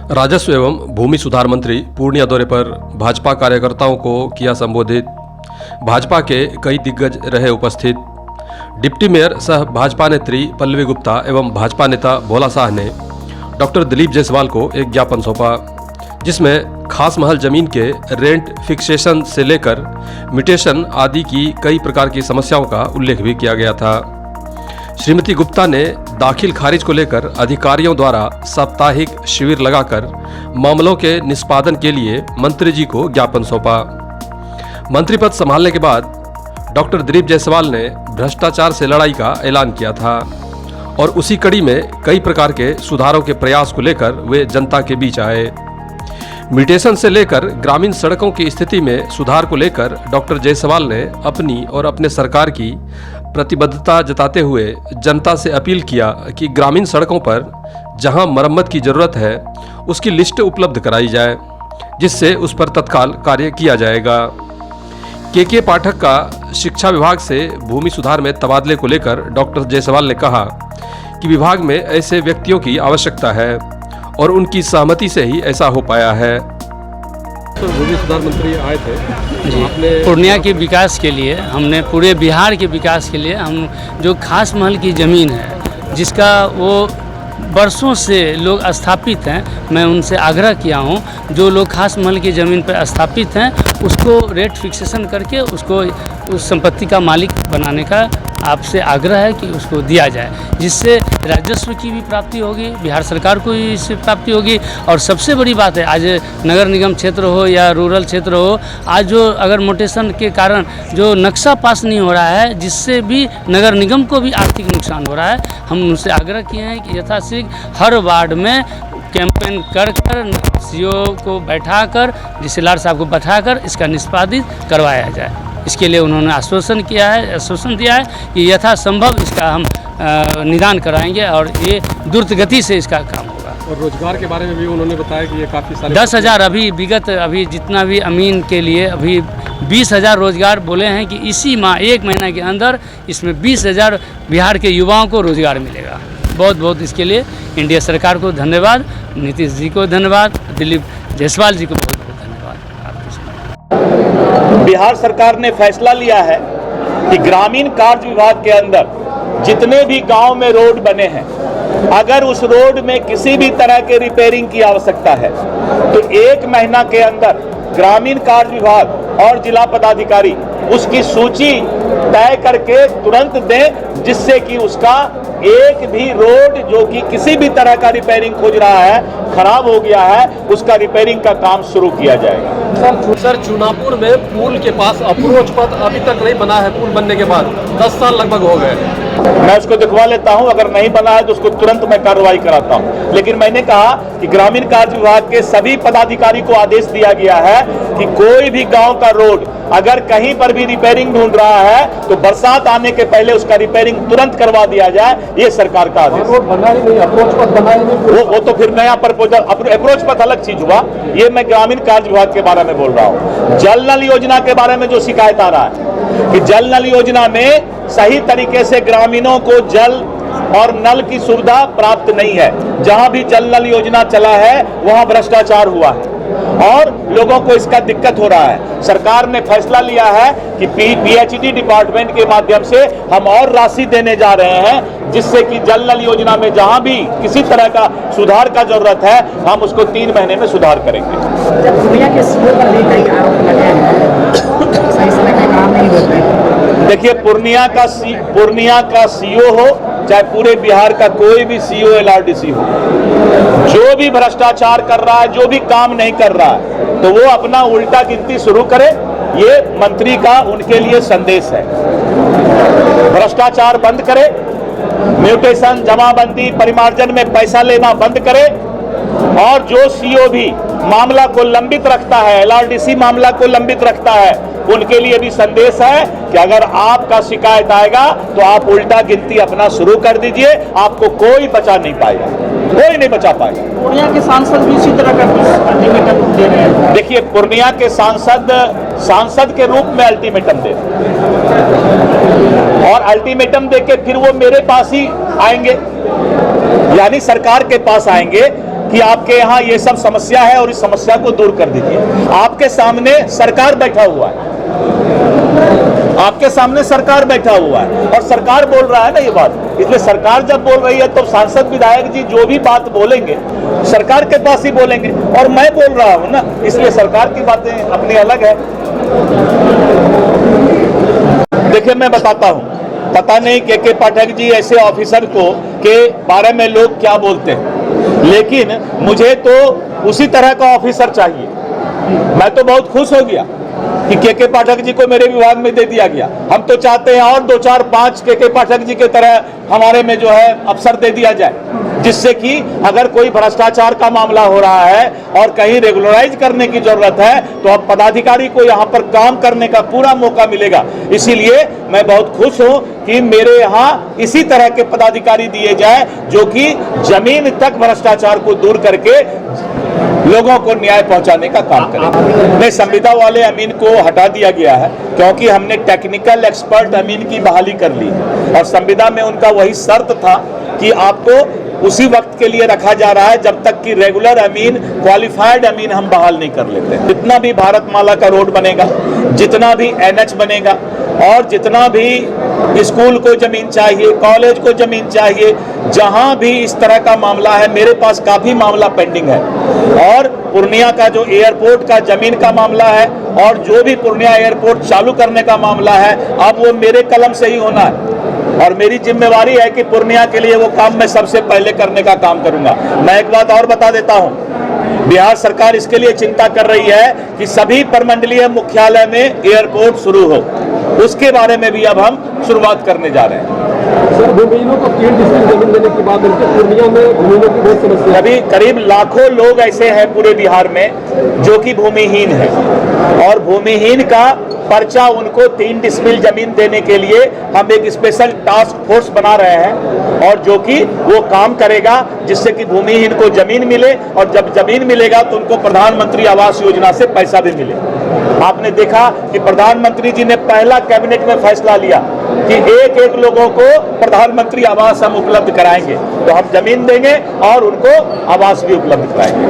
राजस्व एवं भूमि सुधार मंत्री पूर्णिया दौरे पर भाजपा कार्यकर्ताओं को किया संबोधित। भाजपा के कई दिग्गज रहे उपस्थित। डिप्टी मेयर सह भाजपा नेत्री पल्लवी गुप्ता एवं भाजपा नेता भोला शाह ने डॉक्टर दिलीप जायसवाल को एक ज्ञापन सौंपा, जिसमें खास महल जमीन के रेंट फिक्सेशन से लेकर म्यूटेशन आदि की कई प्रकार की समस्याओं का उल्लेख भी किया गया था। श्रीमती गुप्ता ने दाखिल खारिज को लेकर अधिकारियों द्वारा साप्ताहिक शिविर लगाकर मामलों के निष्पादन के लिए मंत्री जी को ज्ञापन सौंपा। मंत्री पद संभालने के बाद डॉक्टर दिलीप जायसवाल ने भ्रष्टाचार से लड़ाई का ऐलान किया था और उसी कड़ी में कई प्रकार के सुधारों के प्रयास को लेकर वे जनता के बीच आए। म्यूटेशन से लेकर ग्रामीण सड़कों की स्थिति में सुधार को लेकर डॉक्टर जायसवाल ने अपनी और अपने सरकार की प्रतिबद्धता जताते हुए जनता से अपील किया कि ग्रामीण सड़कों पर जहां मरम्मत की जरूरत है उसकी लिस्ट उपलब्ध कराई जाए, जिससे उस पर तत्काल कार्य किया जाएगा। के पाठक का शिक्षा विभाग से भूमि सुधार में तबादले को लेकर डॉक्टर जायसवाल ने कहा कि विभाग में ऐसे व्यक्तियों की आवश्यकता है और उनकी सहमति से ही ऐसा हो पाया है। तो भूमि सुधार मंत्री आए थे जी, पूर्णिया के विकास के लिए, हमने पूरे बिहार के विकास के लिए हम जो खास महल की ज़मीन है जिसका वो बरसों से लोग स्थापित हैं, मैं उनसे आग्रह किया हूं जो लोग खास महल की ज़मीन पर स्थापित हैं उसको रेट फिक्सेशन करके उसको उस संपत्ति का मालिक बनाने का आपसे आग्रह है कि उसको दिया जाए, जिससे राजस्व की भी प्राप्ति होगी, बिहार सरकार को भी इससे प्राप्ति होगी। और सबसे बड़ी बात है, आज नगर निगम क्षेत्र हो या रूरल क्षेत्र हो, आज जो अगर म्यूटेशन के कारण जो नक्शा पास नहीं हो रहा है जिससे भी नगर निगम को भी आर्थिक नुकसान हो रहा है, हम उनसे आग्रह किए हैं कि यथाशीघ्र हर वार्ड में कैंपेन कर सीओ को बैठाकर, डीसीएलआर साहब को बैठाकर इसका निष्पादित करवाया जाए। इसके लिए उन्होंने आश्वासन दिया है कि यथासंभव इसका हम निदान कराएंगे और ये द्रुत गति से इसका काम होगा। और रोजगार के बारे में भी उन्होंने बताया कि ये काफ़ी सारे 10,000 अभी जितना भी अमीन के लिए अभी 20,000 रोजगार बोले हैं कि इसी माह 1 महीना के अंदर इसमें 20,000 बिहार के युवाओं को रोजगार मिलेगा। बहुत बहुत इसके लिए इंडिया सरकार को धन्यवाद, नीतीश जी को धन्यवाद, दिलीप जायसवाल जी को बहुत बहुत धन्यवाद। बिहार सरकार ने फैसला लिया है कि ग्रामीण कार्य विभाग के अंदर जितने भी गांव में रोड बने हैं, अगर उस रोड में किसी भी तरह के रिपेयरिंग की आवश्यकता है तो 1 महीना के अंदर ग्रामीण कार्य विभाग और जिला पदाधिकारी उसकी सूची तय करके तुरंत दें, जिससे कि उसका एक भी रोड जो कि किसी भी तरह का रिपेयरिंग खोज रहा है, खराब हो गया है, उसका रिपेयरिंग का काम शुरू किया जाएगा। सर, चुनापुर में पुल के पास अप्रोच पथ अभी तक नहीं बना है। पुल बनने के बाद 10 साल लगभग हो गए। मैं उसको दिखवा लेता हूं, अगर नहीं बना है तो उसको तुरंत मैं कार्रवाई कराता हूं। लेकिन मैंने कहा कि ग्रामीण कार्य विभाग के सभी पदाधिकारी को आदेश दिया गया है कि कोई भी गांव का रोड अगर कहीं पर भी रिपेयरिंग ढूंढ रहा है तो बरसात आने के पहले उसका रिपेयरिंग तुरंत करवा दिया जाए। ये सरकार का आदेश। रोड बना ही नहीं, अप्रोच पथ बना ही नहीं। वो तो फिर नया प्रपोजल, अप्रोच पथ अलग चीज हुआ। ये मैं ग्रामीण कार्य विभाग के बारे में बोल रहा हूँ। जल नल योजना के बारे में जो शिकायत आ रहा है कि जल नल योजना में सही तरीके से ग्रामीणों को जल और नल की सुविधा प्राप्त नहीं है। जहां भी जल नल योजना चला है वहां भ्रष्टाचार हुआ है और लोगों को इसका दिक्कत हो रहा है। सरकार ने फैसला लिया है कि पीएचईडी डिपार्टमेंट के माध्यम से हम और राशि देने जा रहे हैं, जिससे कि जल नल योजना में जहां भी किसी तरह का सुधार का जरूरत है हम उसको 3 महीने में सुधार करेंगे। देखिए, पूर्णिया का सीओ हो चाहे पूरे बिहार का कोई भी सीओ एलआरडीसी हो, जो भी भ्रष्टाचार कर रहा है, जो भी काम नहीं कर रहा है, तो वो अपना उल्टा गिनती शुरू करे। ये मंत्री का उनके लिए संदेश है। भ्रष्टाचार बंद करे, म्यूटेशन, जमाबंदी, परिमार्जन में पैसा लेना बंद करे और जो सीओ भी मामला को लंबित रखता है, एलआरडीसी मामला को लंबित रखता है, उनके लिए भी संदेश है कि अगर आपका शिकायत आएगा तो आप उल्टा गिनती अपना शुरू कर दीजिए। आपको कोई बचा नहीं पाएगा, कोई नहीं बचा पाएगा। पूर्णिया के सांसद भी इसी तरह का अल्टीमेटम दे रहे हैं। देखिए, पूर्णिया के सांसद के रूप में अल्टीमेटम दे और अल्टीमेटम देके फिर वो मेरे पास ही आएंगे, यानी सरकार के पास आएंगे कि आपके यहाँ ये सब समस्या है और इस समस्या को दूर कर दीजिए। आपके सामने सरकार बैठा हुआ है, आपके सामने सरकार बैठा हुआ है और सरकार बोल रहा है ना ये बात, इसलिए सरकार जब बोल रही है तो सांसद विधायक जी जो भी बात बोलेंगे सरकार के पास ही बोलेंगे, और मैं बोल रहा हूं ना, इसलिए सरकार की बातें अपनी अलग है। देखिए मैं बताता हूं, पता नहीं के पाठक जी ऐसे ऑफिसर को के बारे में लोग क्या बोलते हैं, लेकिन मुझे तो उसी तरह का ऑफिसर चाहिए। मैं तो बहुत खुश हो गया कि के पाठक जी को मेरे विभाग में दे दिया गया। हम तो चाहते हैं और 2, 4, 5 के पाठक जी के तरह हमारे में जो है अफसर दे दिया जाए, जिससे कि अगर कोई भ्रष्टाचार का मामला हो रहा है और कहीं रेगुलराइज करने की जरूरत है तो अब पदाधिकारी को यहाँ पर काम करने का पूरा मौका मिलेगा। इसीलिए मैं बहुत खुश हूँ कि मेरे यहाँ इसी तरह के पदाधिकारी दिए जाए जो कि जमीन तक भ्रष्टाचार को दूर करके लोगों को न्याय पहुंचाने का काम करें। नहीं, संविदा वाले अमीन को हटा दिया गया है क्योंकि हमने टेक्निकल एक्सपर्ट अमीन की बहाली कर ली और संविदा में उनका वही शर्त था कि आपको उसी वक्त के लिए रखा जा रहा है जब तक कि रेगुलर अमीन, क्वालिफाइड अमीन हम बहाल नहीं कर लेते। जितना भी भारतमाला का रोड बनेगा, जितना भी NH बनेगा और जितना भी स्कूल को जमीन चाहिए, कॉलेज को जमीन चाहिए, जहां भी इस तरह का मामला है, मेरे पास काफी मामला पेंडिंग है। और पूर्णिया का जो एयरपोर्ट का जमीन का मामला है और जो भी पूर्णिया एयरपोर्ट चालू करने का मामला है, अब वो मेरे कलम से ही होना है और मेरी जिम्मेवारी है कि पूर्णिया के लिए वो काम मैं सबसे पहले करने का काम करूंगा। मैं एक बात और बता देता हूं, बिहार सरकार इसके लिए चिंता कर रही है कि सभी प्रमंडलीय मुख्यालय में एयरपोर्ट शुरू हो, उसके बारे में भी अब हम शुरुआत करने जा रहे हैं। सर, भूमिहीनों को 3 डिस्ट्रिक्ट जमीन देने की बात करते हैं, पूर्णिया में भूमिहीनों की बहुत समस्या है। अभी करीब लाखों लोग ऐसे हैं पूरे बिहार में जो कि भूमिहीन है और भूमिहीन का पर्चा उनको 3 डिसमिल जमीन देने के लिए हम एक स्पेशल टास्क फोर्स बना रहे हैं और जो कि वो काम करेगा जिससे कि भूमिहीन को जमीन मिले और जब जमीन मिलेगा तो उनको प्रधानमंत्री आवास योजना से पैसा भी मिले। आपने देखा कि प्रधानमंत्री जी ने पहला कैबिनेट में फैसला लिया कि एक लोगों को प्रधानमंत्री आवास हम उपलब्ध कराएंगे, तो हम जमीन देंगे और उनको आवास भी उपलब्ध कराएंगे।